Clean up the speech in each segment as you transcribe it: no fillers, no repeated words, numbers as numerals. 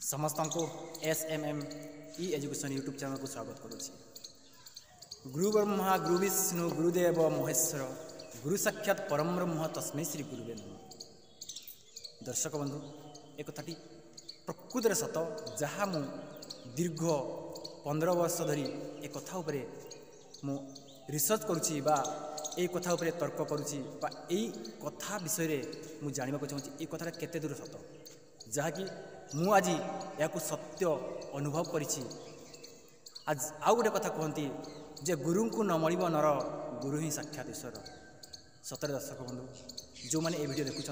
समस्त को SMM ई education YouTube channel को स्वागत करुच्ची। गुरु ब्रह्मा गुरु विष्णु गुरुदेव महेश्वर गुरु साक्षात परम ब्रह्म तस्मै श्री गुरुवे नमः। दर्शक बंधु एक कथाटी प्रकृत सत जहाँ मु दीर्घ 15 वर्ष धरी एक कथा उपरे मु रिसर्च करुच्ची बा ए कथा उपरे तर्क करुच्ची बा ए कथा विषय रे मु जानिबा को चाहूँगी ए कथा केते दूर सत जहाँकि मु आज या सत्य अनुभव करिछि। आज आउ गोटे कथा कहती जे गुरु को न मळिब नर गुरु ही साक्षात ईश्वर। सतरे दर्शक बंधु जो मैंने ये वीडियो देखुंट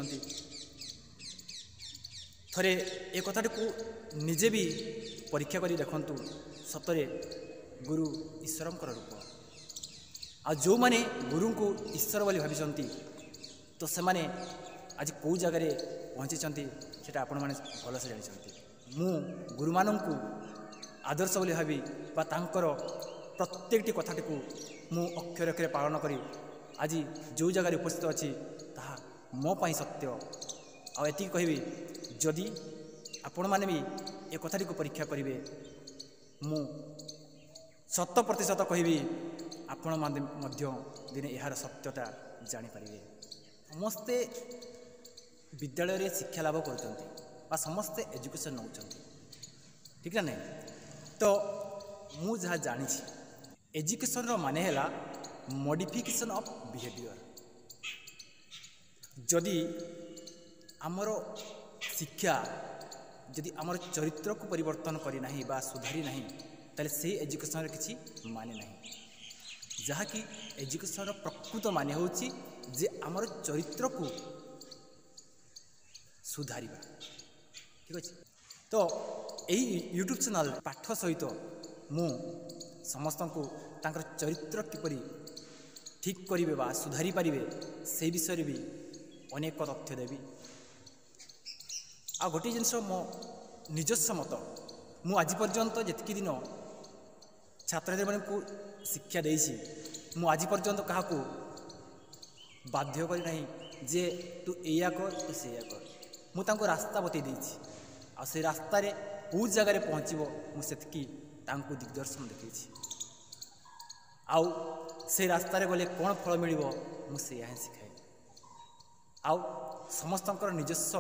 थरे ए कथाटी को निजे भी परीक्षा करी देखंतु सतरे गुरु ईश्वरंकर रूप। आ जो माने गुरु को ईश्वर बोली भाविचंती तो से माने आज कौ जगार पहुँची सेटा आपण मैंने भलसे जानी। मु गुरु मानू आदर्श बोली भावी बा तांकर प्रत्येकटी कथाटी को मु अक्षर अक्षर पालन करी आज जो जगार उपस्थित अच्छी ताहा मो पाई सत्य। आती कहबी जदि आपण मैंने भी ए कथाटी को परीक्षा करेंगे मु 100% कहबी आपण माने मध्य दिने यार सत्यता जानीपारे। समस्ते विद्यालय रे शिक्षा लाभ कर समस्ते एजुकेशन नौ ठीक ना नहीं। तो मु जहाँ जानी एजुकेशन रो माने हैला मॉडिफिकेशन ऑफ बिहेवियर। जदि आमर शिक्षा जदि आमर चरित्र को परिवर्तन करी नाही बा सुधारी नाही ताले से एजुकेशन रे किछि माने नाही। जहाँ कि एजुकेशन प्रकृत माने होछि जे आमर चरित्र को सुधारिबा ठीक अच्छे। तो यही यूट्यूब चैनल पाठ सहित मु समस्त को तांकर चरित्र किपरि ठीक करिवे बा सुधारी पारिबे से विषय भी अनेक तथ्य देवी। आ गोटे जिनस मो निजस्व मत मु आज पर्यंत जेतिकी दिन छात्र को शिक्षा देइछि मु आज पर्यंत काहाकू बाध्य करी नाही जे तू एया कर तू सेया कर। मु तांको रास्ता बतई देइछि आ से रास्ता रे कौ जगार पहुँचबो मु सेतकी तांको दिग्दर्शन देखैछि। आउ से रास्ता रे गले कौन फल मिलिबो मु से यहाँ शिखाए। आउ समस्तंकर निजस्व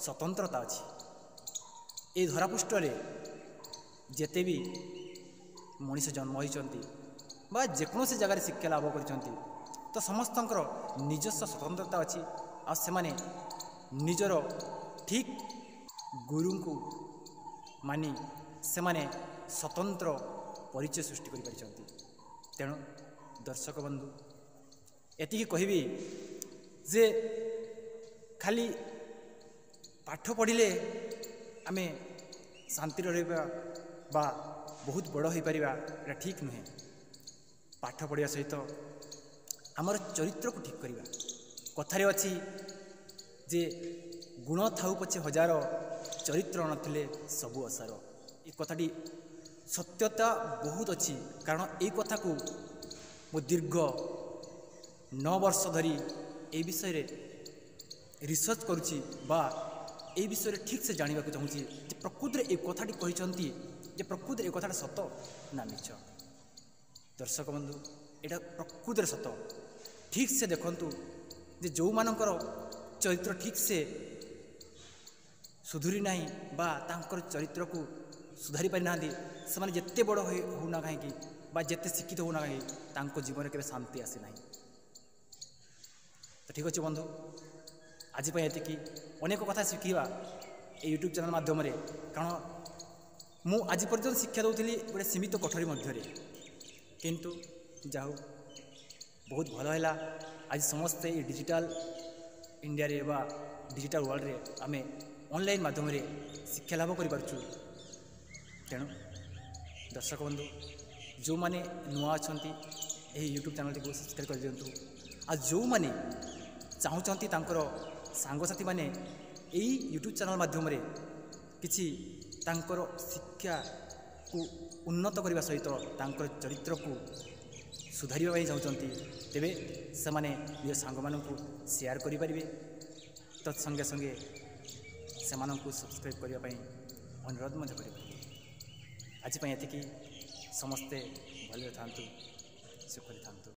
स्वतंत्रता अच्छी। ए धरापृष्ठ रे जेते भी मनीष जन्म होइचंती बा जेकोसी जगार शिक्षा लाभ करिसंती तो समस्तंकर निजस्व स्वतंत्रता अच्छी। आ से माने निजर ठीक गुरु को मानी से माने स्वतंत्र परिचय सृष्टि करि परिचंती। तेणु दर्शक बंधु एतिकी कहबी जे खाली पाठ पढ़िले आमे शांति रहिबा बा बहुत बड़ हो पारिबा एटा ठीक नुहे। पाठ पढ़िया सहित आमर चरित्र को ठीक करिबा। कथारे अछि जे गुण थाउ पछे हजार चरित्र नथिले सबु असार। ये कथाटी सत्यता बहुत अच्छी कारण ये कथा को मो दीर्घ 9 वर्ष धरी ए विषय रे रिसर्च करुच्ची बा ए विषय रे ठीक से जानिबा को चाहूँगी जे प्रकृत रे ए कथाटी कहिसंती जे प्रकृत रे ए कथाटा सत ना मिछ। दर्शक बंधु एटा प्रकृत रे सत ठीक से देखंतु जे जो मानकर चरित्र ठीक से सुधुरी नहीं बा तांकर चरित्र को सुधारी पारि नांदी से माने जेते बड़ होना कहीं बा जेते शिक्षित होना कहीं तांको जीवन में केबे शांति आसे नहीं। तो ठीक अच्छे बंधु आज एतिकी अनेक कथा शिखा ये यूट्यूब चैनल माध्यम कारण मु आज पर्यंत शिक्षा दूसरी गोटे सीमित कोठरी मध्य किंतु जाऊ बहुत भल है। आज समस्ते डिजिटल इंडिया रे बा डिजिटल वर्ल्ड रे आमे ऑनलाइन माध्यम रे शिक्षा लाभ करि पारछु। तेणु दर्शक बंधु जो माने नुआ अछंती एही यूट्यूब चैनल को सब्सक्राइब कर दियंतु। आ जो माने चाहूचंती तांकर सांगसाथी माने एही यूट्यूब चैनल माध्यम रे किछि तांकर शिक्षा को उन्नत करने सहित तांकर चरित्र को सुधारिबा चाहूँगी तेबे से माने निज सांग मानू शेयर करें तत्संगे संगे से सब्सक्राइब करने ଅନୁରୋଧ ମଧ୍ୟ କରିପାରିବି। ଆଜି ପାଇଁ ଏତିକି। ସମସ୍ତେ ଭଲରେ ଥାନ୍ତୁ, ସୁଖରେ ଥାନ୍ତୁ।